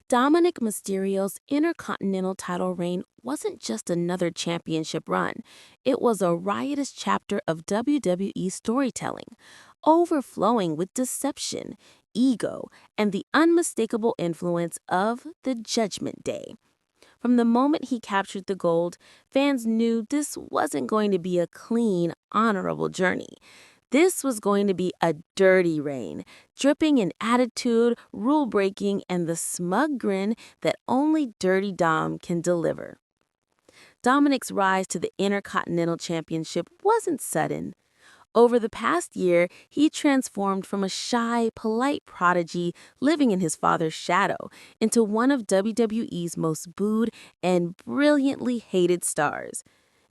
Dominik Mysterio's Intercontinental title reign wasn't just another championship run. It was a riotous chapter of WWE storytelling, overflowing with deception, ego, and the unmistakable influence of the Judgment Day. From the moment he captured the gold, fans knew this wasn't going to be a clean, honorable journey. This was going to be a dirty reign, dripping in attitude, rule breaking, and the smug grin that only Dirty Dom can deliver. Dominic's rise to the Intercontinental Championship wasn't sudden. Over the past year, he transformed from a shy, polite prodigy living in his father's shadow into one of WWE's most booed and brilliantly hated stars.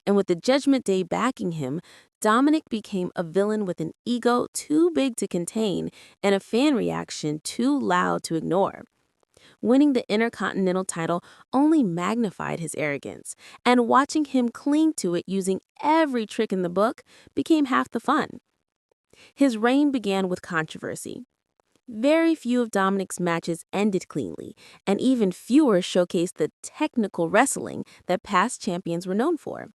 And with the Judgment Day backing him, Dominic became a villain with an ego too big to contain and a fan reaction too loud to ignore. Winning the Intercontinental title only magnified his arrogance, and watching him cling to it using every trick in the book became half the fun. His reign began with controversy. Very few of Dominic's matches ended cleanly, and even fewer showcased the technical wrestling that past champions were known for.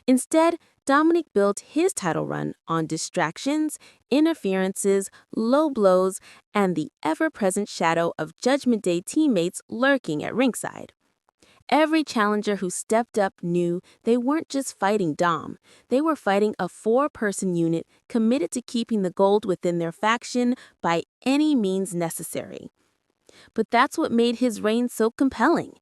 Instead, Dominic built his title run on distractions, interferences, low blows, and the ever-present shadow of Judgment Day teammates lurking at ringside. Every challenger who stepped up knew they weren't just fighting Dom. They were fighting a four-person unit committed to keeping the gold within their faction by any means necessary. But that's what made his reign so compelling.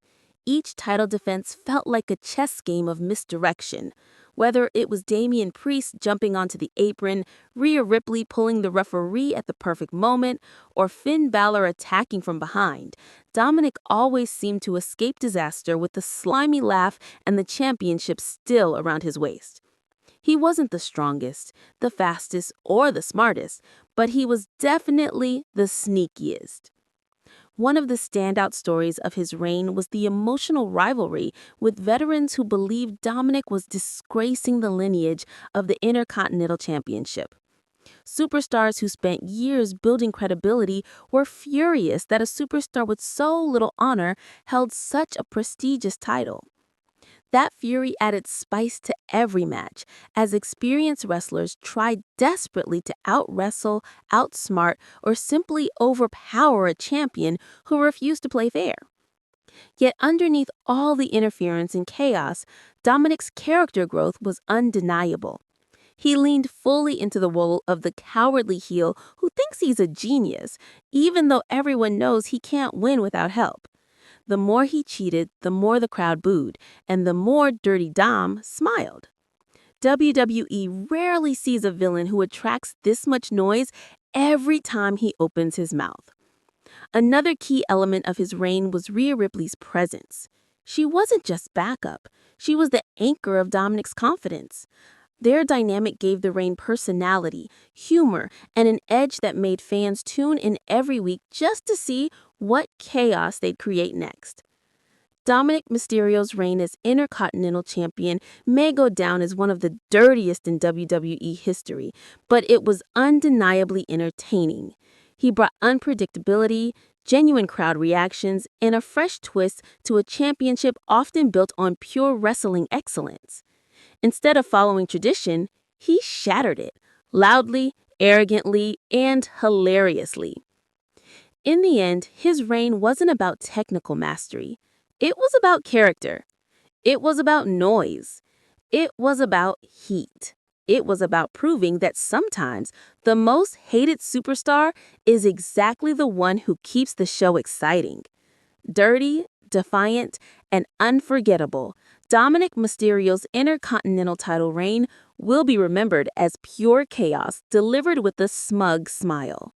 Each title defense felt like a chess game of misdirection. Whether it was Damian Priest jumping onto the apron, Rhea Ripley pulling the referee at the perfect moment, or Finn Balor attacking from behind, Dominic always seemed to escape disaster with a slimy laugh and the championship still around his waist. He wasn't the strongest, the fastest, or the smartest, but he was definitely the sneakiest. One of the standout stories of his reign was the emotional rivalry with veterans who believed Dominic was disgracing the lineage of the Intercontinental Championship. Superstars who spent years building credibility were furious that a superstar with so little honor held such a prestigious title. That fury added spice to every match, as experienced wrestlers tried desperately to out-wrestle, outsmart, or simply overpower a champion who refused to play fair. Yet underneath all the interference and chaos, Dominic's character growth was undeniable. He leaned fully into the role of the cowardly heel who thinks he's a genius, even though everyone knows he can't win without help. The more he cheated, the more the crowd booed, and the more Dirty Dom smiled. WWE rarely sees a villain who attracts this much noise every time he opens his mouth. Another key element of his reign was Rhea Ripley's presence. She wasn't just backup, she was the anchor of Dominic's confidence. Their dynamic gave the reign personality, humor, and an edge that made fans tune in every week just to see what chaos they'd create next. Dominik Mysterio's reign as Intercontinental Champion may go down as one of the dirtiest in WWE history, but it was undeniably entertaining. He brought unpredictability, genuine crowd reactions, and a fresh twist to a championship often built on pure wrestling excellence. Instead of following tradition, he shattered it, loudly, arrogantly, and hilariously. In the end, his reign wasn't about technical mastery. It was about character. It was about noise. It was about heat. It was about proving that sometimes the most hated superstar is exactly the one who keeps the show exciting. Dirty, defiant, and unforgettable, Dominik Mysterio's Intercontinental title reign will be remembered as pure chaos delivered with a smug smile.